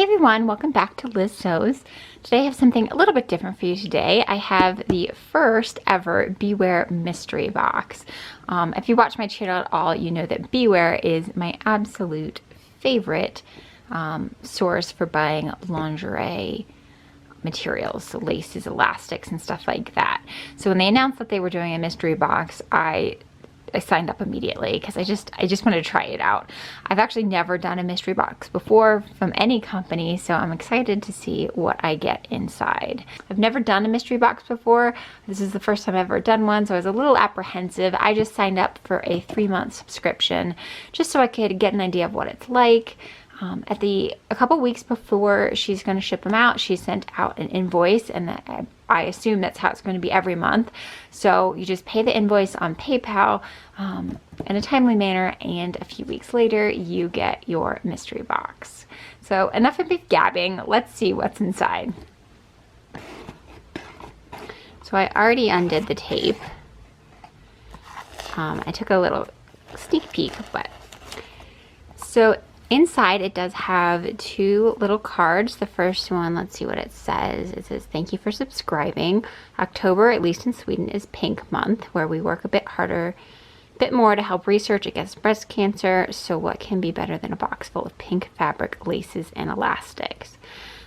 Hey everyone, welcome back to Liz Sews. Today I have something a little bit different for you today. I have the first ever BWear mystery box. If you watch my channel at all, you know that BWear is my absolute favorite source for buying lingerie materials, so laces, elastics, and stuff like that. So when they announced that they were doing a mystery box, I signed up immediately because I just wanted to try it out. I've actually never done a mystery box before from any company, so I'm excited to see what I get inside. I've never done a mystery box before. This is the first time I've ever done one, so I was a little apprehensive. I just signed up for a 3-month subscription just so I could get an idea of what it's like. A couple weeks before she's going to ship them out, she sent out an invoice, and I assume that's how it's going to be every month. So you just pay the invoice on PayPal in a timely manner, and a few weeks later you get your mystery box. So enough of me gabbing, let's see what's inside. So I already undid the tape. I took a little sneak peek, but so inside it does have 2 little cards. The first one, let's see what it says. It says, "Thank you for subscribing. October, at least in Sweden, is Pink Month, where we work a bit more to help research against breast cancer. So what can be better than a box full of pink fabric, laces, and elastics?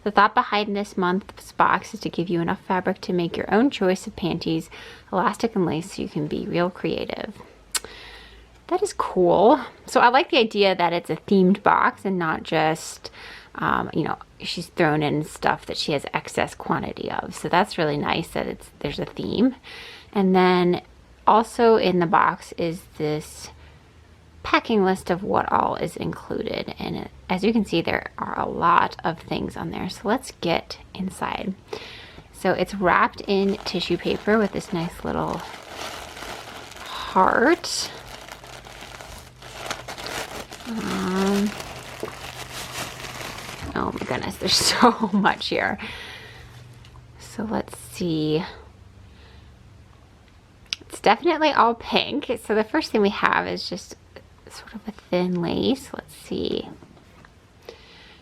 The thought behind this month's box is to give you enough fabric to make your own choice of panties, elastic, and lace so you can be real creative." That is cool. So I like the idea that it's a themed box and not just, you know, she's thrown in stuff that she has excess quantity of. So that's really nice that there's a theme. And then also in the box is this packing list of what all is included. And as you can see, there are a lot of things on there. So let's get inside. So it's wrapped in tissue paper with this nice little heart. Oh my goodness, there's so much here. So let's see. It's definitely all pink. So the first thing we have is just sort of a thin lace. Let's see.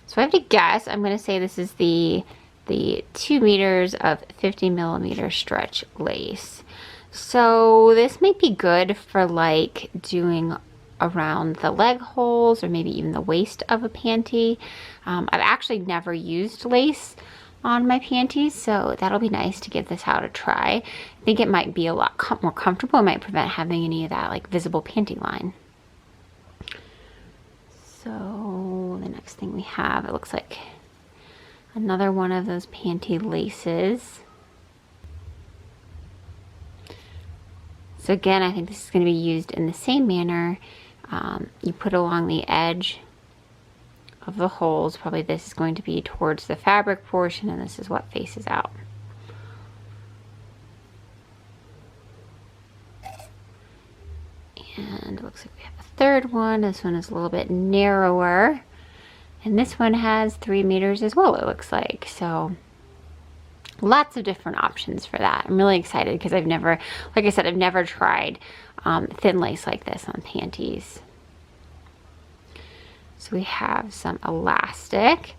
So I have to guess. I'm going to say this is the 2 meters of 50 millimeter stretch lace. So this might be good for like doing around the leg holes or maybe even the waist of a panty. I've actually never used lace on my panties, so that'll be nice to give this out a try. I think it might be a lot more comfortable. It might prevent having any of that like visible panty line. So the next thing we have, it looks like another one of those panty laces. So again, I think this is going to be used in the same manner. You put along the edge of the holes. Probably this is going to be towards the fabric portion, and this is what faces out. And it looks like we have a third one. This one is a little bit narrower, and this one has 3 meters as well, it looks like. So lots of different options for that. I'm really excited because I've never, like I said, I've never tried thin lace like this on panties. So we have some elastic,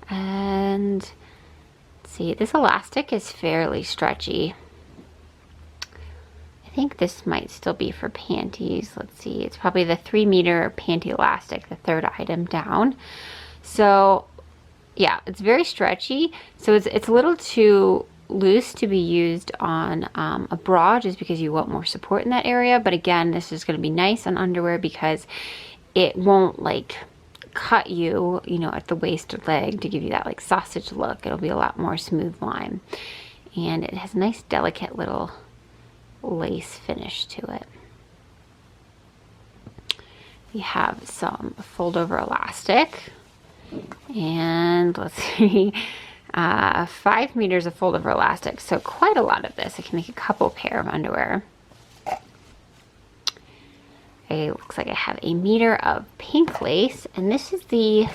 and let's see, this elastic is fairly stretchy. I think this might still be for panties. Let's see, it's probably the 3 meter panty elastic, the third item down. So yeah, it's very stretchy. So it's a little too loose to be used on a bra, just because you want more support in that area. But again, this is going to be nice on underwear because it won't like cut you, you know, at the waist or leg to give you that like sausage look. It'll be a lot more smooth line, and it has a nice delicate little lace finish to it. We have some fold over elastic, and let's see, 5 meters of fold over elastic, so quite a lot of this. I can make a couple pair of underwear. It looks like I have 1 meter of pink lace, and this is I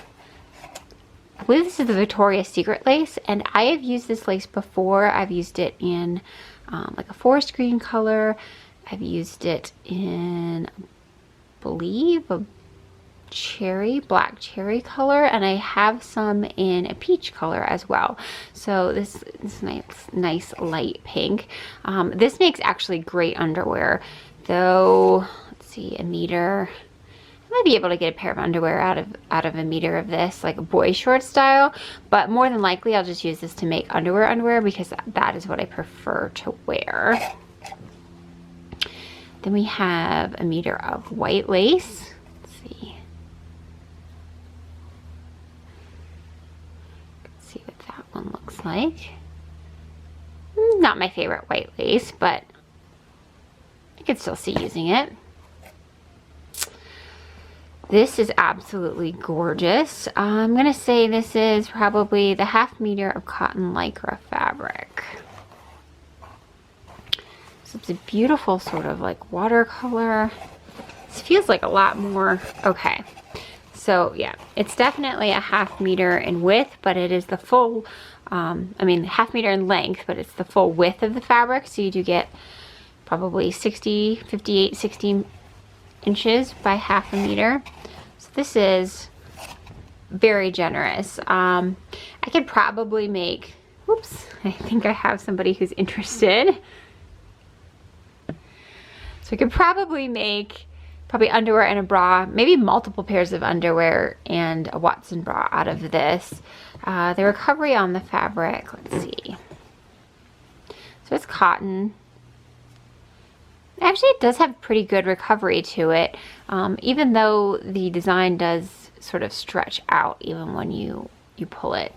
believe this is the Victoria's Secret lace, and I have used this lace before. I've used it in like a forest green color. I've used it in, I believe, a black cherry color, and I have some in a peach color as well. So this is nice light pink. This makes actually great underwear, though. Let's see, a meter. I might be able to get a pair of underwear out of a meter of this, like a boy short style, but more than likely I'll just use this to make underwear because that is what I prefer to wear. Then we have a meter of white lace. Let's see what that one looks like. Not my favorite white lace, but I could still see using it. This is absolutely gorgeous. I'm gonna say this is probably the 1/2 meter of cotton lycra fabric. So it's a beautiful sort of like watercolor. This feels like a lot more. Okay, so yeah, it's definitely a 1/2 meter in width, but it is the full, I mean 1/2 meter in length, but it's the full width of the fabric. So you do get probably 58, 60 inches by 1/2 meter. So this is very generous. I could probably make, whoops, I think I have somebody who's interested. So I could probably make underwear and a bra, maybe multiple pairs of underwear and a Watson bra out of this. The recovery on the fabric, let's see. So it's cotton. Actually, it does have pretty good recovery to it, even though the design does sort of stretch out even when you pull it.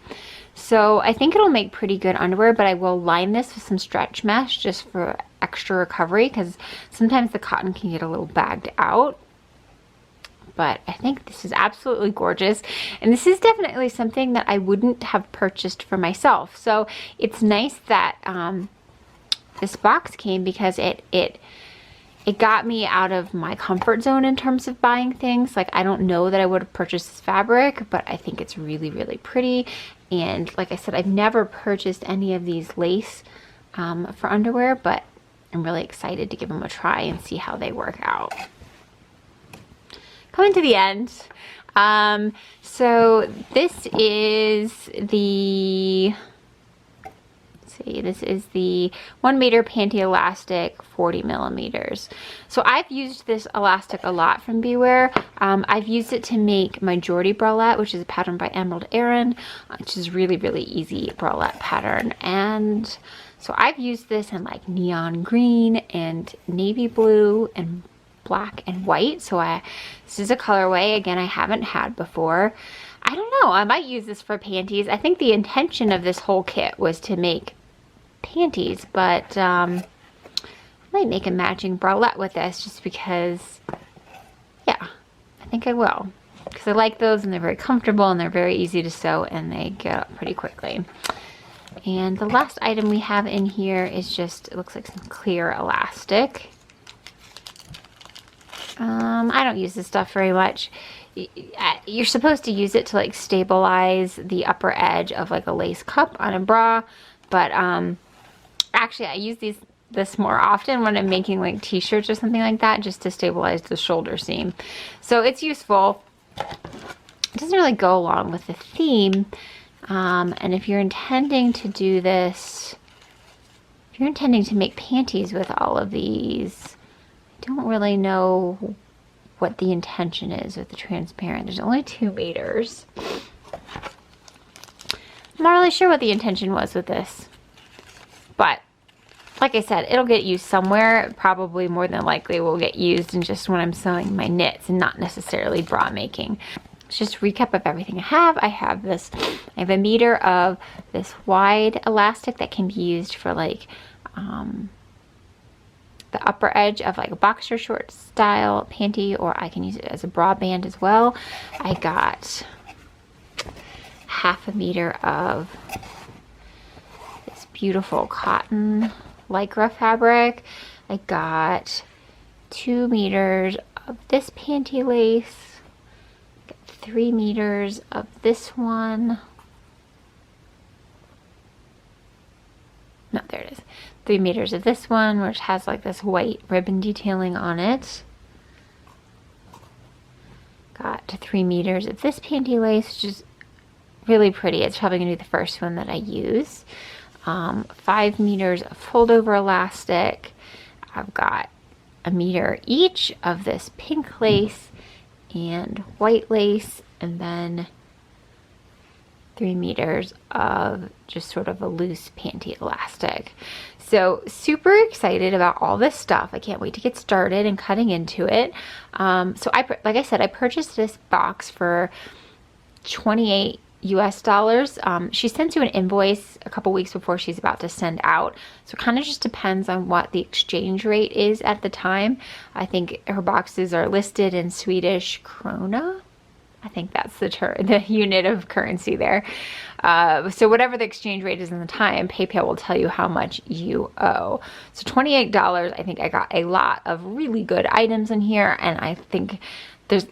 So I think it'll make pretty good underwear, but I will line this with some stretch mesh just for extra recovery because sometimes the cotton can get a little bagged out. But I think this is absolutely gorgeous, and this is definitely something that I wouldn't have purchased for myself. So it's nice that this box came because it got me out of my comfort zone in terms of buying things. Like, I don't know that I would have purchased this fabric, but I think it's really, really pretty. And like I said, I've never purchased any of these lace for underwear, but I'm really excited to give them a try and see how they work out. Coming to the end. So this is the, this is the 1 meter panty elastic, 40 millimeters. So I've used this elastic a lot from BWear. I've used it to make my Jordy bralette, which is a pattern by Emerald Erin, which is really, really easy bralette pattern. And so I've used this in like neon green and navy blue and black and white. So this is a colorway, again, I haven't had before. I don't know, I might use this for panties. I think the intention of this whole kit was to make panties, but I might make a matching bralette with this just because, yeah, I think I will, because I like those and they're very comfortable and they're very easy to sew and they get up pretty quickly. And the last item we have in here is just, it looks like some clear elastic. I don't use this stuff very much. You're supposed to use it to like stabilize the upper edge of like a lace cup on a bra, but actually I use this more often when I'm making like t-shirts or something like that, just to stabilize the shoulder seam. So it's useful. It doesn't really go along with the theme. And if you're intending to do this, if you're intending to make panties with all of these, I don't really know what the intention is with the transparent. There's only 2 meters. I'm not really sure what the intention was with this, but like I said, it'll get used somewhere. Probably more than likely will get used in just when I'm sewing my knits and not necessarily bra making. It's just a recap of everything I have. I have a meter of this wide elastic that can be used for like the upper edge of like a boxer short style panty, or I can use it as a bra band as well. I got 1/2 meter of this beautiful cotton lycra fabric. I got 2 meters of this panty lace. Got 3 meters of this one. No, there it is. 3 meters of this one, which has like this white ribbon detailing on it. Got 3 meters of this panty lace, which is really pretty. It's probably gonna be the first one that I use. 5 meters of fold over elastic. I've got 1 meter each of this pink lace and white lace, and then 3 meters of just sort of a loose panty elastic. So super excited about all this stuff. I can't wait to get started and cutting into it. So like I said, I purchased this box for $28 US. She sends you an invoice a couple weeks before she's about to send out. So it kind of just depends on what the exchange rate is at the time. I think her boxes are listed in Swedish krona. I think that's the unit of currency there. So whatever the exchange rate is in the time, PayPal will tell you how much you owe. So $28, I think I got a lot of really good items in here, and I think there's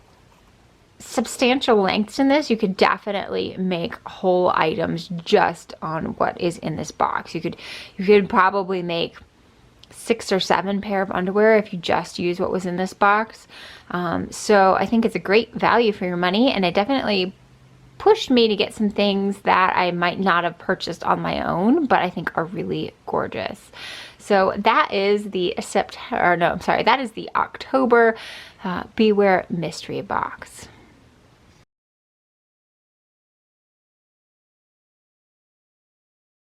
substantial lengths in this. You could definitely make whole items just on what is in this box. You could probably make 6 or 7 pair of underwear if you just use what was in this box. So I think it's a great value for your money, and it definitely pushed me to get some things that I might not have purchased on my own, but I think are really gorgeous. So that is the October BWear mystery box.